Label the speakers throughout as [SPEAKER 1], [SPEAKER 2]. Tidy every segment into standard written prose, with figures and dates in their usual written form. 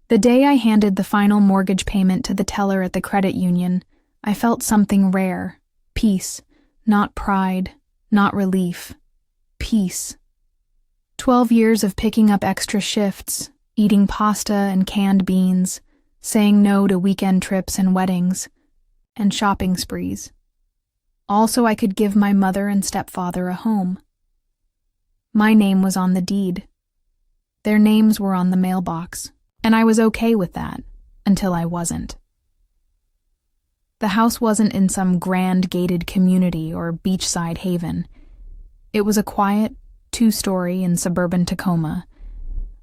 [SPEAKER 1] The day I handed the final mortgage payment to the teller at the credit union, I felt something rare. Peace. Not pride. Not relief. Peace. 12 years of picking up extra shifts, eating pasta and canned beans, saying no to weekend trips and weddings, and shopping sprees. All so I could give my mother and stepfather a home. My name was on the deed. Their names were on the mailbox, and I was okay with that, until I wasn't. The house wasn't in some grand gated community or beachside haven. It was a quiet, 2-story in suburban Tacoma,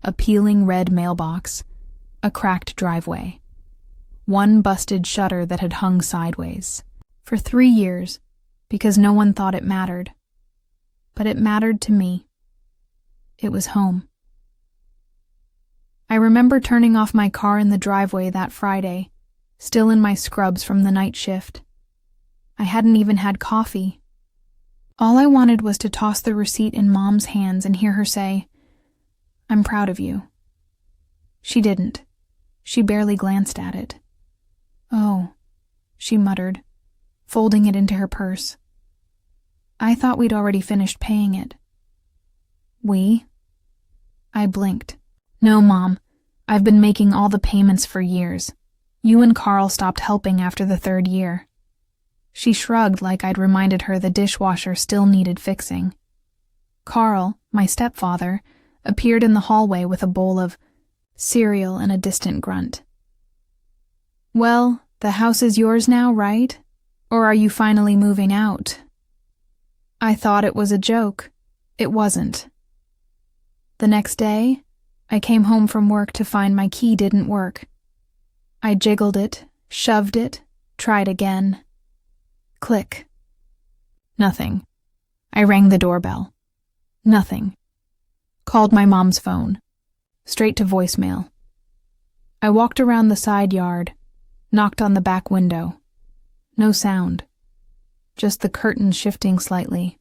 [SPEAKER 1] a peeling red mailbox, a cracked driveway, one busted shutter that had hung sideways. For 3 years, because no one thought it mattered. But it mattered to me. It was home. I remember turning off my car in the driveway that Friday, still in my scrubs from the night shift. I hadn't even had coffee. All I wanted was to toss the receipt in Mom's hands and hear her say, "I'm proud of you." She didn't. She barely glanced at it. "Oh," she muttered, folding it into her purse. "I thought we'd already finished paying it." "We?" I blinked. "No, Mom. I've been making all the payments for years. You and Carl stopped helping after the 3rd year." She shrugged like I'd reminded her the dishwasher still needed fixing. Carl, my stepfather, appeared in the hallway with a bowl of cereal and a distant grunt. "Well, the house is yours now, right? Or are you finally moving out?" I thought it was a joke. It wasn't. The next day, I came home from work to find my key didn't work. I jiggled it, shoved it, tried again. Click. Nothing. I rang the doorbell. Nothing. Called my mom's phone. Straight to voicemail. I walked around the side yard, knocked on the back window. No sound. Just the curtains shifting slightly,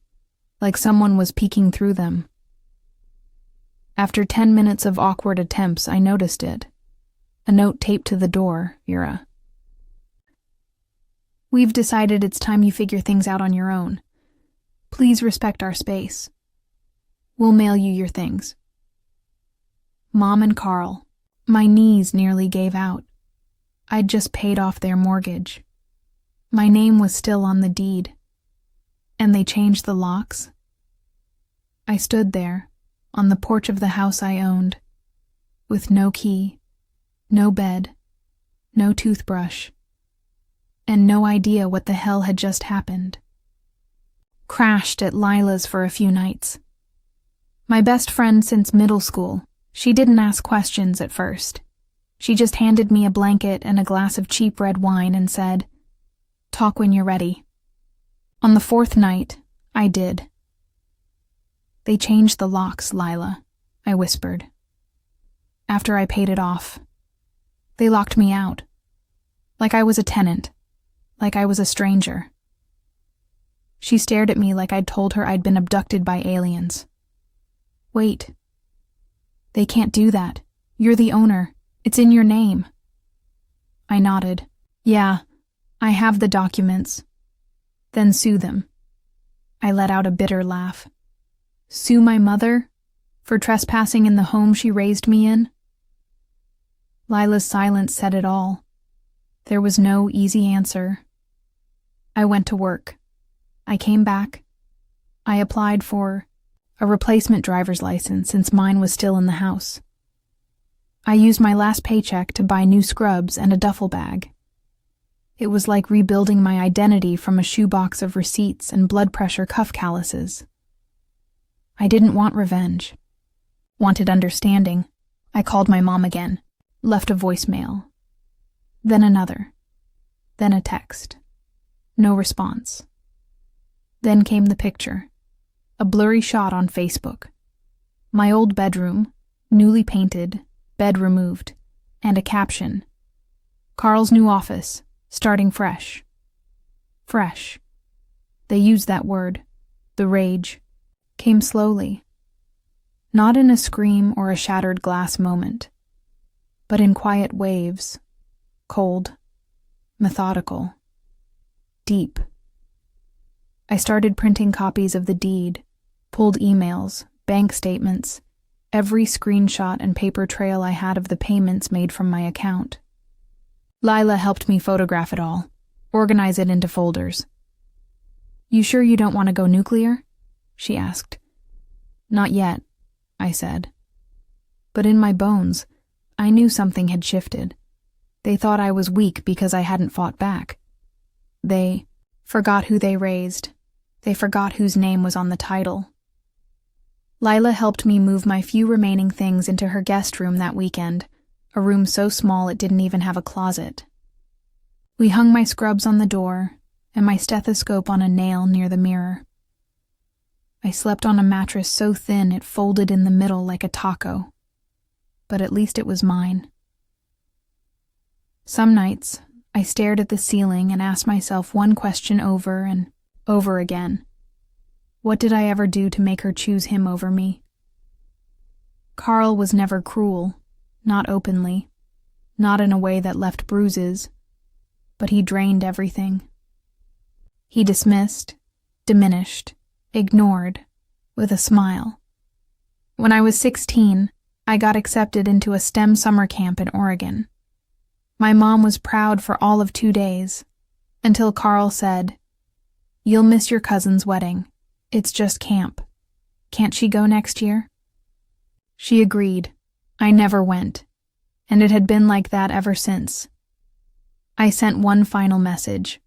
[SPEAKER 1] like someone was peeking through them. After 10 minutes of awkward attempts, I noticed it. A note taped to the door, Ira. "We've decided it's time you figure things out on your own. Please respect our space. We'll mail you your things." Mom and Carl. My knees nearly gave out. I'd just paid off their mortgage. My name was still on the deed. And they changed the locks. I stood there, on the porch of the house I owned, with no key, no bed, no toothbrush, and no idea what the hell had just happened. Crashed at Lila's for a few nights. My best friend since middle school, she didn't ask questions at first. She just handed me a blanket and a glass of cheap red wine and said, "Talk when you're ready." On the 4th night, I did. "They changed the locks, Lila," I whispered. After I paid it off. They locked me out. Like I was a tenant. Like I was a stranger. She stared at me like I'd told her I'd been abducted by aliens. "Wait. They can't do that. You're the owner. It's in your name." I nodded. "Yeah, I have the documents." "Then sue them." I let out a bitter laugh. Sue my mother? For trespassing in the home she raised me in? Lila's silence said it all. There was no easy answer. I went to work. I came back. I applied for a replacement driver's license since mine was still in the house. I used my last paycheck to buy new scrubs and a duffel bag. It was like rebuilding my identity from a shoebox of receipts and blood pressure cuff calluses. I didn't want revenge. Wanted understanding. I called my mom again, left a voicemail. Then another. Then a text. No response. Then came the picture. A blurry shot on Facebook. My old bedroom, newly painted, bed removed, and a caption. Carl's new office, starting fresh. Fresh. They used that word. The rage came slowly. Not in a scream or a shattered glass moment. but in quiet waves, cold, methodical, deep. I started printing copies of the deed, pulled emails, bank statements, every screenshot and paper trail I had of the payments made from my account. Lila helped me photograph it all, organize it into folders. "You sure you don't want to go nuclear?" she asked. "Not yet," I said. But in my bones, I knew something had shifted. They thought I was weak because I hadn't fought back. They forgot who they raised. They forgot whose name was on the title. Lila helped me move my few remaining things into her guest room that weekend, a room so small it didn't even have a closet. We hung my scrubs on the door and my stethoscope on a nail near the mirror. I slept on a mattress so thin it folded in the middle like a taco, but at least it was mine. Some nights, I stared at the ceiling and asked myself one question over and over again. What did I ever do to make her choose him over me? Carl was never cruel, not openly, not in a way that left bruises, but he drained everything. He dismissed, diminished, ignored, with a smile. When I was 16, I got accepted into a STEM summer camp in Oregon. My mom was proud for all of 2 days, until Carl said, "You'll miss your cousin's wedding. It's just camp. Can't she go next year?" She agreed. I never went, and it had been like that ever since. I sent one final message.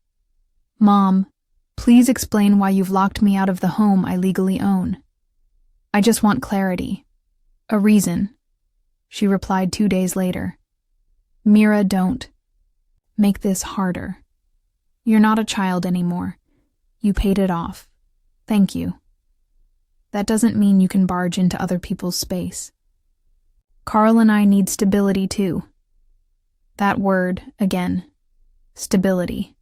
[SPEAKER 1] "Mom, please explain why you've locked me out of the home I legally own. I just want clarity. A reason." She replied 2 days later. "Mira, don't. Make this harder. You're not a child anymore. You paid it off. Thank you. That doesn't mean you can barge into other people's space. Carl and I need stability too." That word, again. Stability.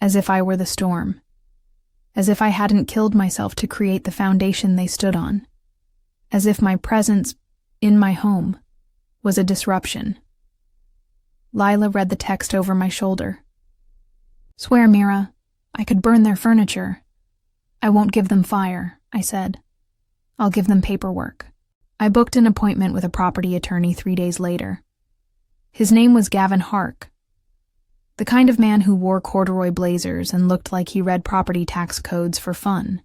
[SPEAKER 1] As if I were the storm. As if I hadn't killed myself to create the foundation they stood on. As if my presence in my home was a disruption. Lila read the text over my shoulder. "Swear, Mira, I could burn their furniture." "I won't give them fire," I said. "I'll give them paperwork." I booked an appointment with a property attorney 3 days later. His name was Gavin Hark, the kind of man who wore corduroy blazers and looked like he read property tax codes for fun.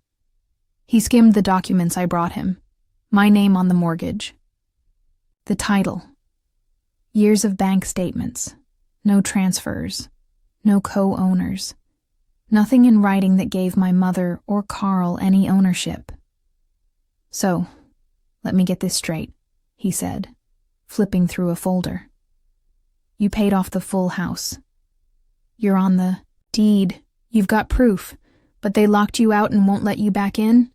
[SPEAKER 1] He skimmed the documents I brought him. My name on the mortgage. The title. Years of bank statements. No transfers. No co-owners. Nothing in writing that gave my mother or Carl any ownership. "So, let me get this straight," he said, flipping through a folder. "You paid off the full house. You're on the deed. You've got proof, but they locked you out and won't let you back in?"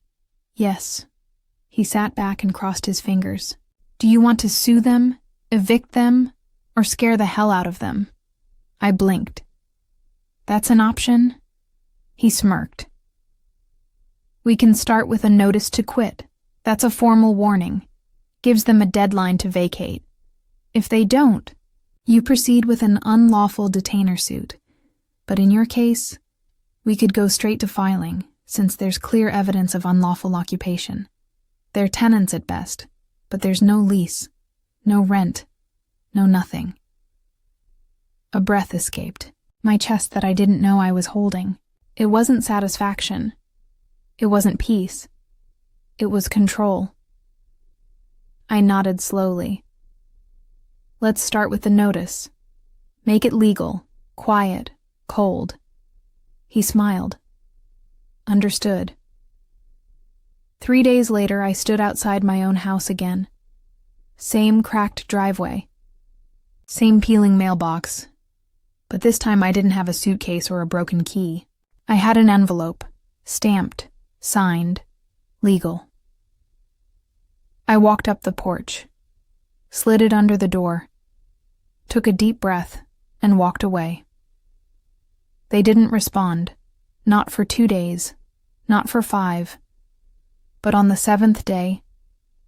[SPEAKER 1] "Yes." He sat back and crossed his fingers. "Do you want to sue them, evict them, or scare the hell out of them?" I blinked. "That's an option?" He smirked. "We can start with a notice to quit. That's a formal warning. Gives them a deadline to vacate. If they don't, you proceed with an unlawful detainer suit. But in your case, we could go straight to filing, since there's clear evidence of unlawful occupation. They're tenants at best, but there's no lease, no rent, no nothing." A breath escaped, my chest that I didn't know I was holding. It wasn't satisfaction. It wasn't peace. It was control. I nodded slowly. "Let's start with the notice. Make it legal, quiet, cold." He smiled. "Understood." 3 days later, I stood outside my own house again. Same cracked driveway. Same peeling mailbox. But this time I didn't have a suitcase or a broken key. I had an envelope, stamped, signed, legal. I walked up the porch, slid it under the door, took a deep breath, and walked away. They didn't respond, not for 2 days, not for 5. But on the 7th day,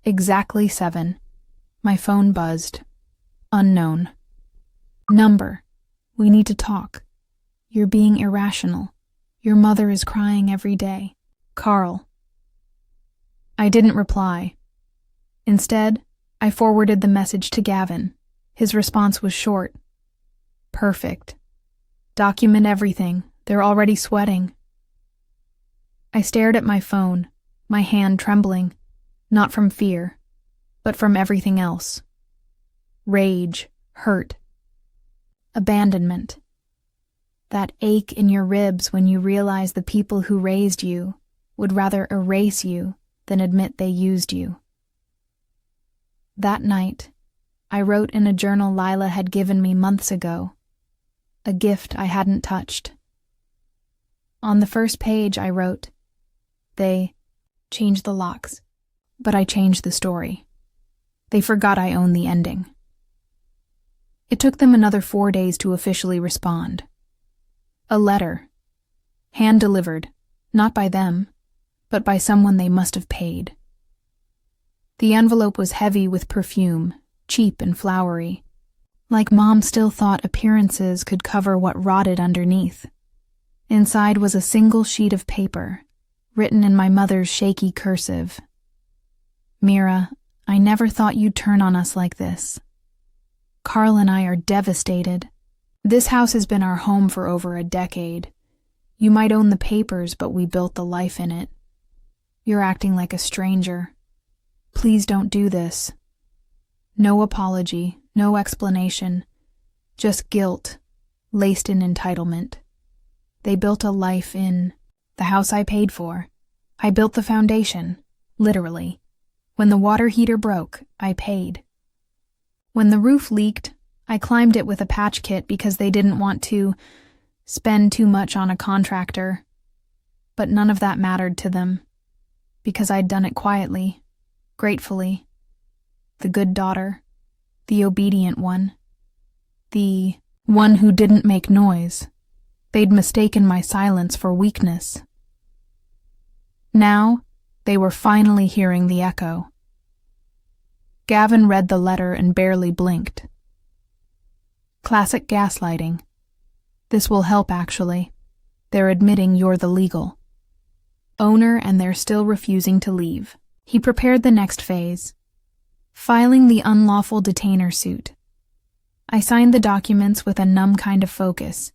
[SPEAKER 1] exactly 7, my phone buzzed. Unknown. Number. We need to talk. You're being irrational. Your mother is crying every day. Carl. I didn't reply. Instead, I forwarded the message to Gavin. His response was short. Perfect. Document everything. They're already sweating. I stared at my phone, my hand trembling, not from fear, but from everything else. Rage, hurt, abandonment. That ache in your ribs when you realize the people who raised you would rather erase you than admit they used you. That night, I wrote in a journal Lila had given me months ago, a gift I hadn't touched. On the first page I wrote, "They changed the locks, but I changed the story. They forgot I own the ending." It took them another 4 days to officially respond. A letter, hand-delivered, not by them, but by someone they must have paid. The envelope was heavy with perfume, cheap and flowery, like Mom still thought appearances could cover what rotted underneath. Inside was a single sheet of paper, written in my mother's shaky cursive. "Mira, I never thought you'd turn on us like this. Carl and I are devastated. This house has been our home for over a decade. You might own the papers, but we built the life in it. You're acting like a stranger. Please don't do this." No apology, no explanation, just guilt, laced in entitlement. They built a life in the house I paid for. I built the foundation, literally. When the water heater broke, I paid. When the roof leaked, I climbed it with a patch kit because they didn't want to spend too much on a contractor. But none of that mattered to them, because I'd done it quietly, gratefully. The good daughter, the obedient one, the one who didn't make noise. They'd mistaken my silence for weakness. Now, they were finally hearing the echo. Gavin read the letter and barely blinked. "Classic gaslighting. This will help, actually. They're admitting you're the legal owner and they're still refusing to leave." He prepared the next phase, filing the unlawful detainer suit. I signed the documents with a numb kind of focus,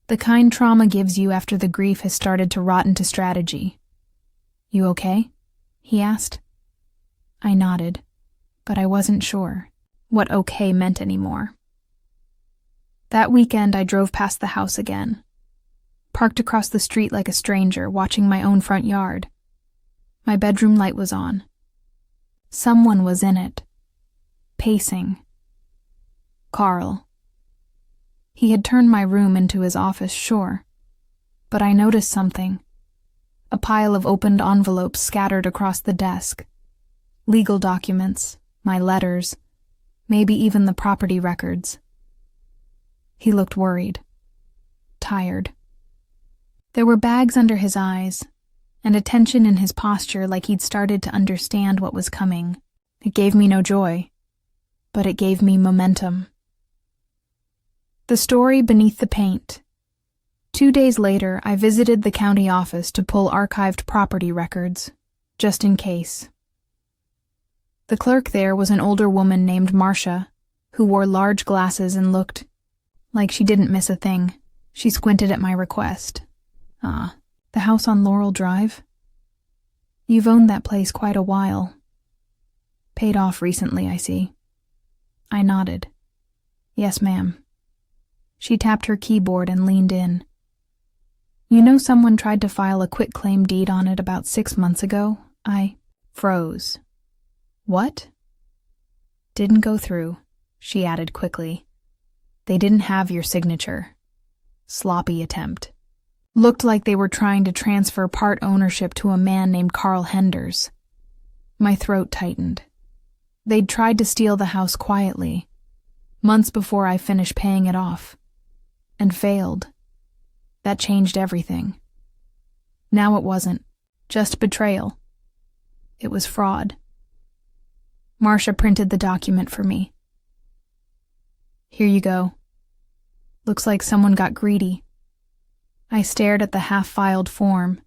[SPEAKER 1] the kind trauma gives you after the grief has started to rot into strategy. "You okay?" he asked. I nodded, but I wasn't sure what okay meant anymore. That weekend I drove past the house again, parked across the street like a stranger, watching my own front yard. My bedroom light was on. Someone was in it, pacing. Carl. He had turned my room into his office, sure, but I noticed something. A pile of opened envelopes scattered across the desk. Legal documents, my letters, maybe even the property records. He looked worried, tired. There were bags under his eyes, and a tension in his posture like he'd started to understand what was coming. It gave me no joy, but it gave me momentum. The story beneath the paint. 2 days later, I visited the county office to pull archived property records, just in case. The clerk there was an older woman named Marcia, who wore large glasses and looked like she didn't miss a thing. She squinted at my request. "Ah, the house on Laurel Drive? You've owned that place quite a while. Paid off recently, I see." I nodded. "Yes, ma'am." She tapped her keyboard and leaned in. "You know someone tried to file a quitclaim deed on it about 6 months ago?" I froze. "What?" "Didn't go through," she added quickly. "They didn't have your signature. Sloppy attempt. Looked like they were trying to transfer part ownership to a man named Carl Henders." My throat tightened. They'd tried to steal the house quietly, months before I finished paying it off, and failed. That changed everything. Now it wasn't just betrayal. It was fraud. Marcia printed the document for me. Here you go. Looks like someone got greedy. I stared at the half-filed form.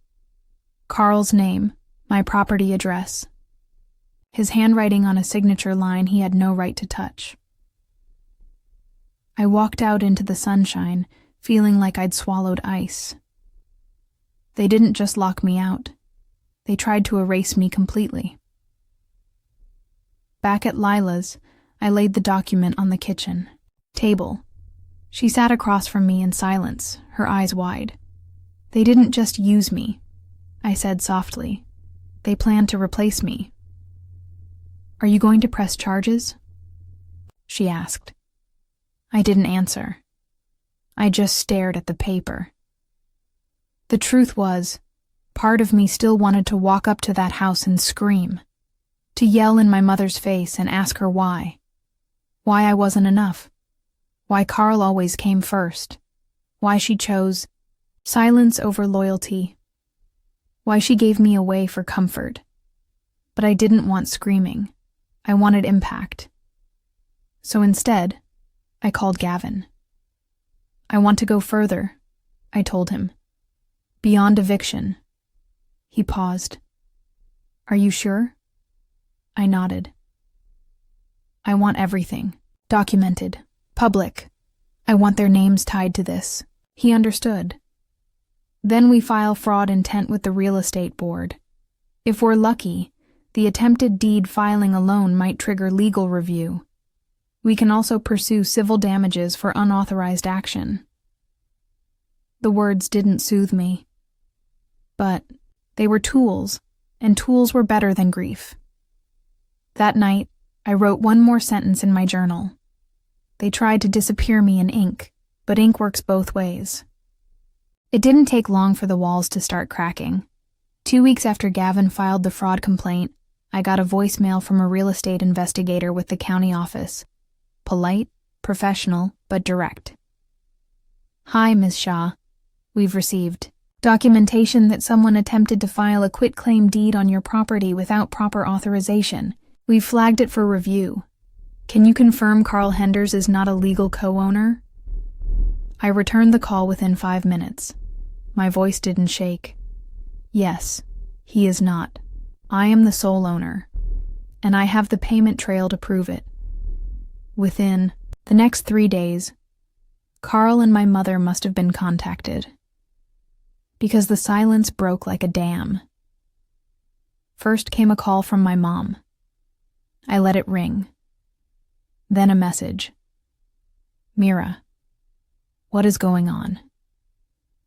[SPEAKER 1] Carl's name, my property address. His handwriting on a signature line he had no right to touch. I walked out into the sunshine, feeling like I'd swallowed ice. They didn't just lock me out. They tried to erase me completely. Back at Lila's, I laid the document on the kitchen table. She sat across from me in silence, her eyes wide. They didn't just use me, I said softly. They planned to replace me. Are you going to press charges? She asked. I didn't answer. I just stared at the paper. The truth was, part of me still wanted to walk up to that house and scream, to yell in my mother's face and ask her why. Why I wasn't enough. Why Carl always came first. Why she chose silence over loyalty. Why she gave me away for comfort. But I didn't want screaming. I wanted impact. So instead, I called Gavin. I want to go further, I told him. Beyond eviction. He paused. Are you sure? I nodded. I want everything. Documented. Public. I want their names tied to this. He understood. Then we file fraud intent with the real estate board. If we're lucky, the attempted deed filing alone might trigger legal review. We can also pursue civil damages for unauthorized action. The words didn't soothe me. But they were tools, and tools were better than grief. That night, I wrote one more sentence in my journal. They tried to disappear me in ink, but ink works both ways. It didn't take long for the walls to start cracking. 2 weeks after Gavin filed the fraud complaint, I got a voicemail from a real estate investigator with the county office. Polite, professional, but direct. Hi, Ms. Shaw. We've received documentation that someone attempted to file a quitclaim deed on your property without proper authorization. We've flagged it for review. Can you confirm Carl Henders is not a legal co-owner? I returned the call within 5 minutes. My voice didn't shake. Yes, he is not. I am the sole owner, and I have the payment trail to prove it. Within the next 3 days, Carl and my mother must have been contacted, because the silence broke like a dam. First came a call from my mom. I let it ring. Then a message. Mira, what is going on?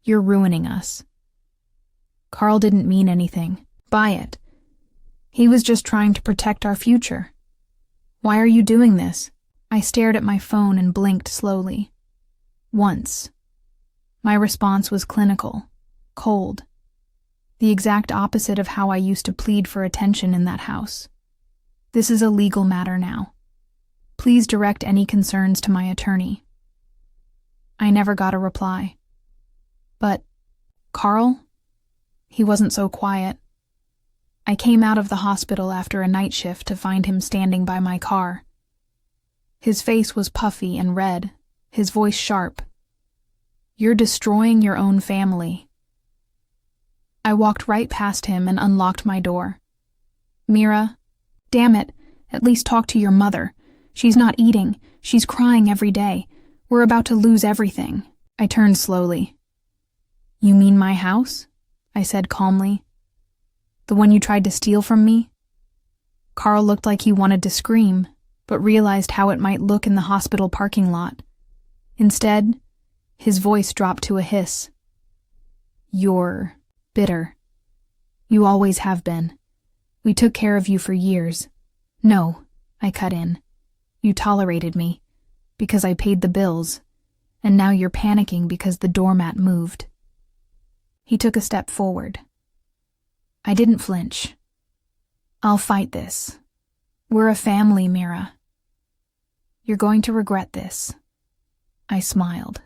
[SPEAKER 1] You're ruining us. Carl didn't mean anything by it. He was just trying to protect our future. Why are you doing this? I stared at my phone and blinked slowly. Once. My response was clinical, cold. The exact opposite of how I used to plead for attention in that house. This is a legal matter now. Please direct any concerns to my attorney. I never got a reply. But Carl? He wasn't so quiet. I came out of the hospital after a night shift to find him standing by my car. His face was puffy and red, his voice sharp. You're destroying your own family. I walked right past him and unlocked my door. Mira, damn it, at least talk to your mother. She's not eating. She's crying every day. We're about to lose everything. I turned slowly. You mean my house? I said calmly. The one you tried to steal from me? Carl looked like he wanted to scream, but realized how it might look in the hospital parking lot. Instead, his voice dropped to a hiss. You're bitter. You always have been. We took care of you for years. No, I cut in. You tolerated me, because I paid the bills, and now you're panicking because the doormat moved. He took a step forward. I didn't flinch. I'll fight this. We're a family, Mira. You're going to regret this. I smiled.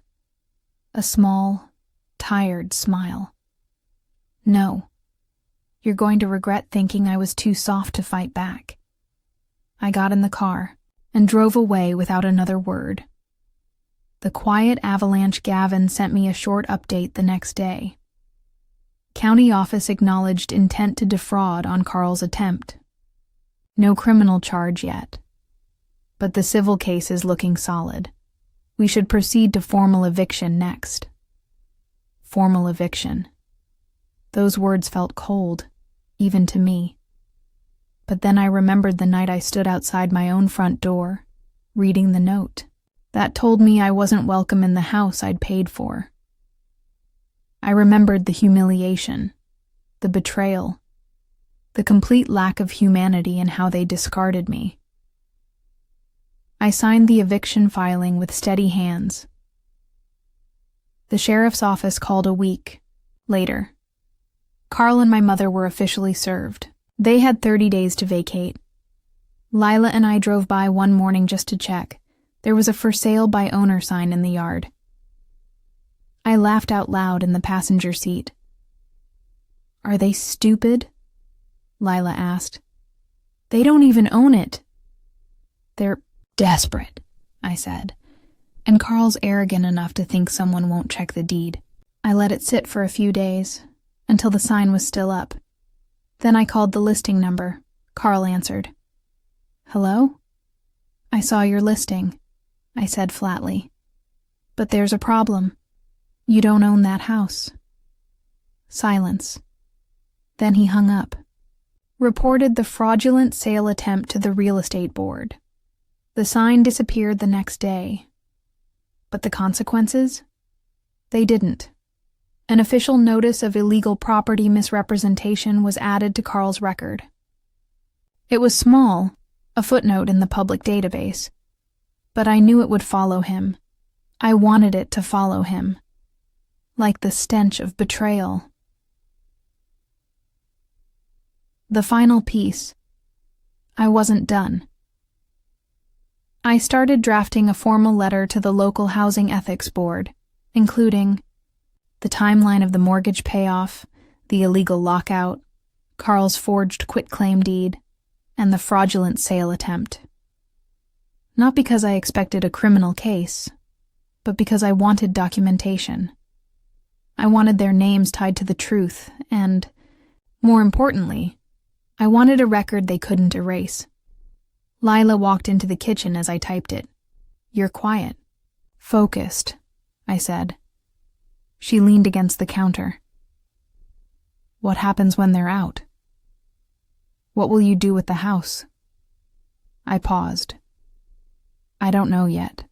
[SPEAKER 1] A small, tired smile. No. You're going to regret thinking I was too soft to fight back. I got in the car and drove away without another word. The quiet avalanche Gavin sent me a short update the next day. County office acknowledged intent to defraud on Carl's attempt. No criminal charge yet. But the civil case is looking solid. We should proceed to formal eviction next. Formal eviction. Those words felt cold, even to me. But then I remembered the night I stood outside my own front door, reading the note. That told me I wasn't welcome in the house I'd paid for. I remembered the humiliation, the betrayal, the complete lack of humanity in how they discarded me. I signed the eviction filing with steady hands. The sheriff's office called a week later. Carl and my mother were officially served. They had 30 days to vacate. Lila and I drove by one morning just to check. There was a for sale by owner sign in the yard. I laughed out loud in the passenger seat. Are they stupid? Lila asked. They don't even own it. They're desperate, I said, and Carl's arrogant enough to think someone won't check the deed. I let it sit for a few days, until the sign was still up. Then I called the listing number. Carl answered. Hello? I saw your listing, I said flatly. But there's a problem. You don't own that house. Silence. Then he hung up. Reported the fraudulent sale attempt to the real estate board. The sign disappeared the next day. But the consequences? They didn't. An official notice of illegal property misrepresentation was added to Carl's record. It was small, a footnote in the public database, but I knew it would follow him. I wanted it to follow him, like the stench of betrayal. The final piece. I wasn't done. I started drafting a formal letter to the local Housing Ethics Board, including the timeline of the mortgage payoff, the illegal lockout, Carl's forged quitclaim deed, and the fraudulent sale attempt. Not because I expected a criminal case, but because I wanted documentation. I wanted their names tied to the truth, and, more importantly, I wanted a record they couldn't erase. Lila walked into the kitchen as I typed it. You're quiet. Focused, I said. She leaned against the counter. What happens when they're out? What will you do with the house? I paused. I don't know yet,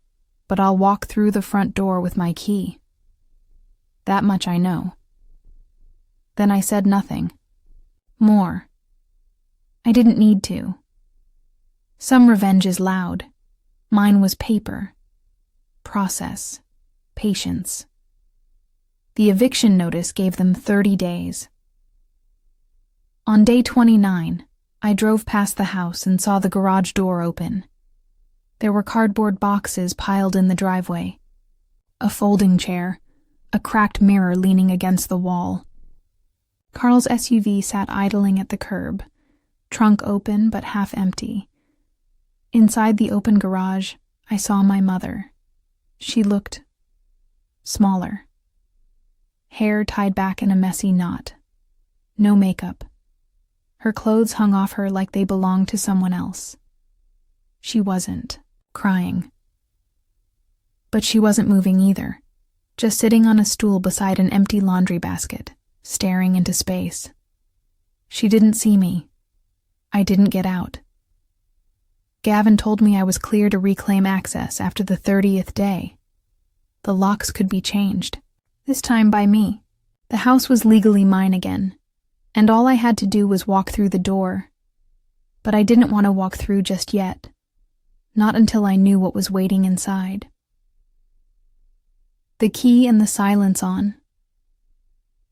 [SPEAKER 1] but I'll walk through the front door with my key. That much I know. Then I said nothing. More. I didn't need to. Some revenge is loud. Mine was paper. Process. Patience. The eviction notice gave them 30 days. On day 29, I drove past the house and saw the garage door open. There were cardboard boxes piled in the driveway, a folding chair, a cracked mirror leaning against the wall. Carl's SUV sat idling at the curb, trunk open but half empty. Inside the open garage, I saw my mother. She looked smaller. Hair tied back in a messy knot. No makeup. Her clothes hung off her like they belonged to someone else. She wasn't crying. But she wasn't moving either, just sitting on a stool beside an empty laundry basket, staring into space. She didn't see me. I didn't get out. Gavin told me I was clear to reclaim access after the 30th day. The locks could be changed, this time by me. The house was legally mine again, and all I had to do was walk through the door. But I didn't want to walk through just yet, not until I knew what was waiting inside. The key and the silence on.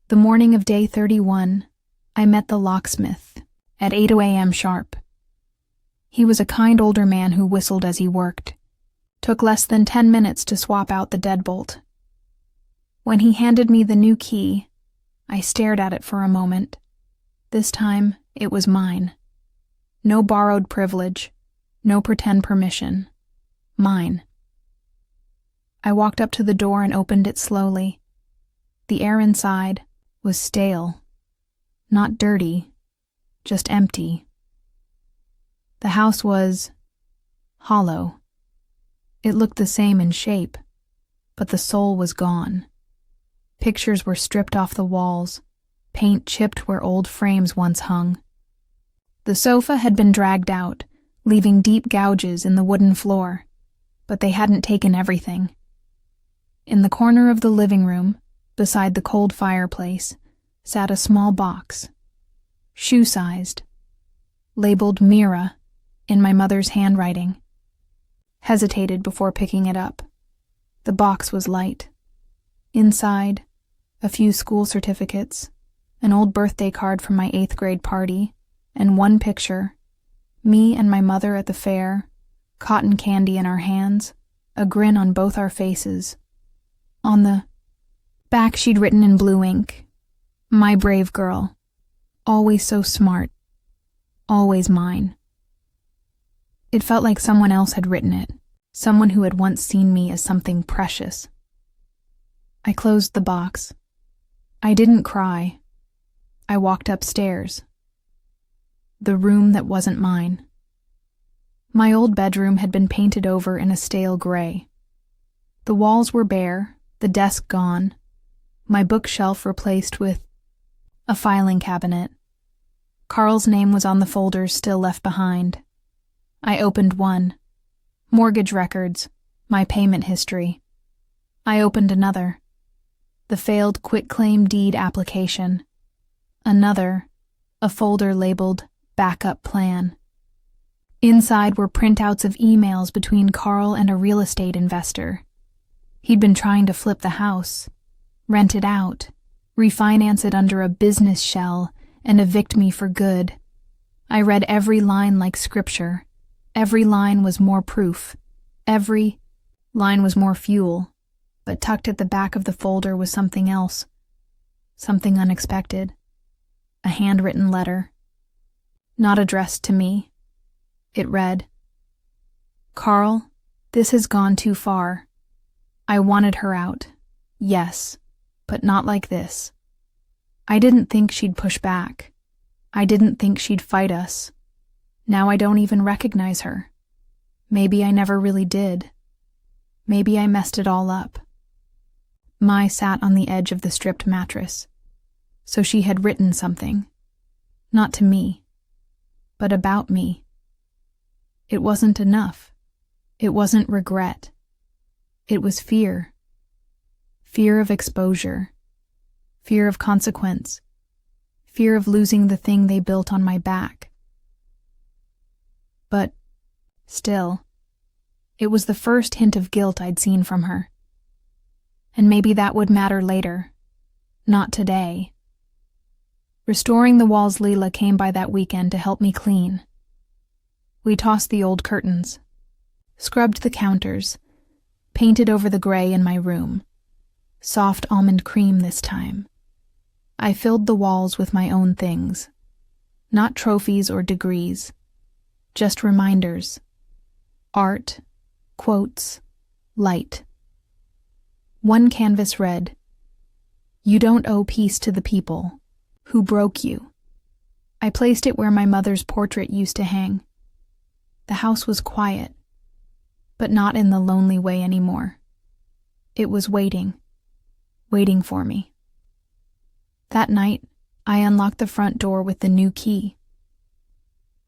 [SPEAKER 1] The morning of day 31, I met the locksmith at 8 a.m. sharp. He was a kind older man who whistled as he worked. Took less than 10 minutes to swap out the deadbolt. When he handed me the new key, I stared at it for a moment. This time, it was mine. No borrowed privilege, no pretend permission. Mine. I walked up to the door and opened it slowly. The air inside was stale. Not dirty, just empty. The house was hollow. It looked the same in shape, but the soul was gone. Pictures were stripped off the walls, paint chipped where old frames once hung. The sofa had been dragged out, leaving deep gouges in the wooden floor, but they hadn't taken everything. In the corner of the living room, beside the cold fireplace, sat a small box, shoe-sized, labeled Mira in my mother's handwriting. Hesitated before picking it up. The box was light. Inside, a few school certificates, an old birthday card from my 8th grade party, and one picture, me and my mother at the fair, cotton candy in our hands, a grin on both our faces. On the back she'd written in blue ink, "My brave girl, always so smart, always mine." It felt like someone else had written it, someone who had once seen me as something precious. I closed the box. I didn't cry. I walked upstairs. The room that wasn't mine. My old bedroom had been painted over in a stale gray. The walls were bare, the desk gone, my bookshelf replaced with a filing cabinet. Carl's name was on the folders still left behind. I opened one. Mortgage records, my payment history. I opened another. The failed quitclaim deed application. Another, a folder labeled Backup Plan. Inside were printouts of emails between Carl and a real estate investor. He'd been trying to flip the house, rent it out, refinance it under a business shell, and evict me for good. I read every line like scripture. Every line was more proof. Every line was more fuel. But tucked at the back of the folder was something else. Something unexpected. A handwritten letter. Not addressed to me. It read, "Carl, this has gone too far. I wanted her out. Yes, but not like this. I didn't think she'd push back. I didn't think she'd fight us. Now I don't even recognize her. Maybe I never really did. Maybe I messed it all up." Mai sat on the edge of the stripped mattress. So she had written something. Not to me, but about me. It wasn't enough. It wasn't regret. It was fear. Fear of exposure. Fear of consequence. Fear of losing the thing they built on my back. But, still, it was the first hint of guilt I'd seen from her. And maybe that would matter later. Not today. Restoring the walls Leela came by that weekend to help me clean. We tossed the old curtains, scrubbed the counters, painted over the gray in my room. Soft almond cream this time. I filled the walls with my own things. Not trophies or degrees. Just reminders. Art, quotes, light. One canvas read, "You don't owe peace to the people who broke you." I placed it where my mother's portrait used to hang. The house was quiet, but not in the lonely way anymore. It was waiting for me. That night, I unlocked the front door with the new key.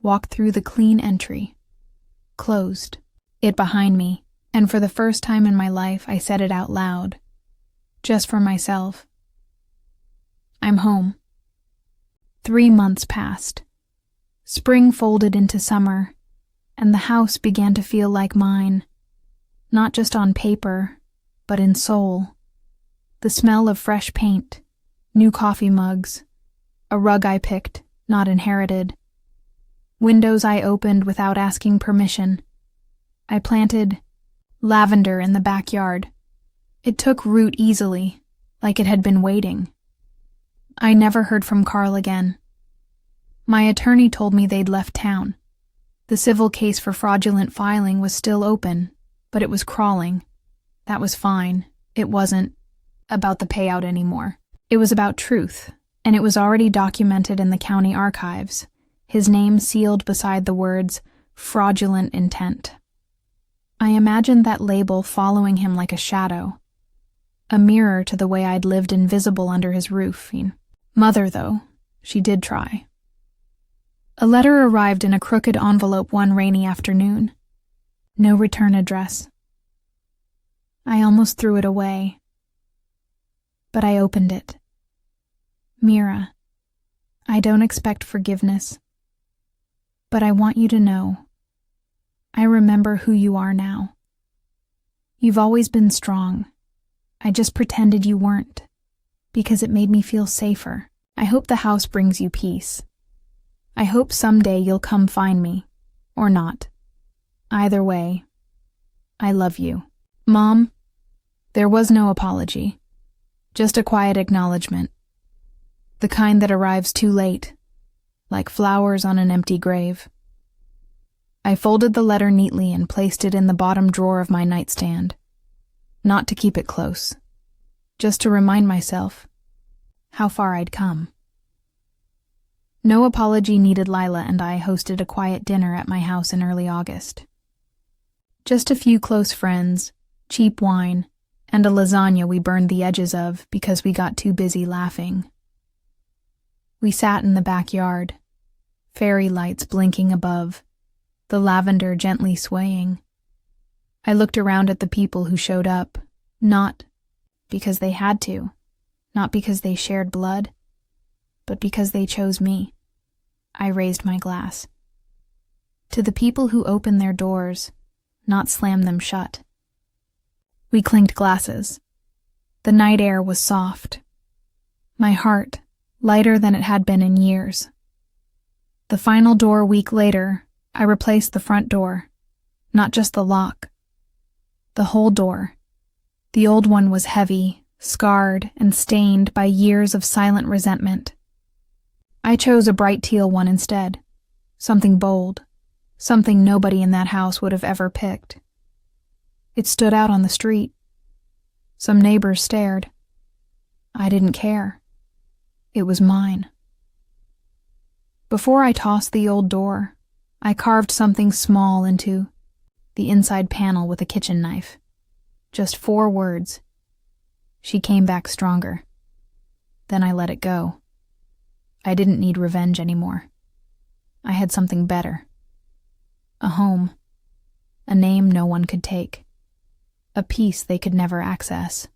[SPEAKER 1] Walked through the clean entry. Closed it behind me, and for the first time in my life I said it out loud. Just for myself. I'm home. 3 months passed. Spring folded into summer, and the house began to feel like mine. Not just on paper, but in soul. The smell of fresh paint, new coffee mugs, a rug I picked, not inherited. Windows I opened without asking permission. I planted lavender in the backyard. It took root easily, like it had been waiting. I never heard from Carl again. My attorney told me they'd left town. The civil case for fraudulent filing was still open, but it was crawling. That was fine. It wasn't about the payout anymore. It was about truth, and it was already documented in the county archives, his name sealed beside the words, fraudulent intent. I imagined that label following him like a shadow, a mirror to the way I'd lived invisible under his roof. Mother, though, she did try. A letter arrived in a crooked envelope one rainy afternoon. No return address. I almost threw it away, but I opened it. Mira, I don't expect forgiveness, but I want you to know I remember who you are now. You've always been strong. I just pretended you weren't, because it made me feel safer. I hope the house brings you peace. I hope someday you'll come find me, or not. Either way, I love you. Mom, there was no apology, just a quiet acknowledgement. The kind that arrives too late, like flowers on an empty grave. I folded the letter neatly and placed it in the bottom drawer of my nightstand. Not to keep it close, just to remind myself how far I'd come. No apology needed. Lila and I hosted a quiet dinner at my house in early August. Just a few close friends, cheap wine, and a lasagna we burned the edges of because we got too busy laughing. We sat in the backyard, fairy lights blinking above, the lavender gently swaying. I looked around at the people who showed up, not because they had to, not because they shared blood, but because they chose me. I raised my glass. To the people who opened their doors, not slammed them shut. We clinked glasses. The night air was soft. My heart, lighter than it had been in years. The final door a week later, I replaced the front door, not just the lock. The whole door. The old one was heavy, scarred, and stained by years of silent resentment. I chose a bright teal one instead, something bold, something nobody in that house would have ever picked. It stood out on the street. Some neighbors stared. I didn't care. It was mine. Before I tossed the old door, I carved something small into the inside panel with a kitchen knife. Just 4 words. She came back stronger. Then I let it go. I didn't need revenge anymore. I had something better. A home. A name no one could take. A peace they could never access.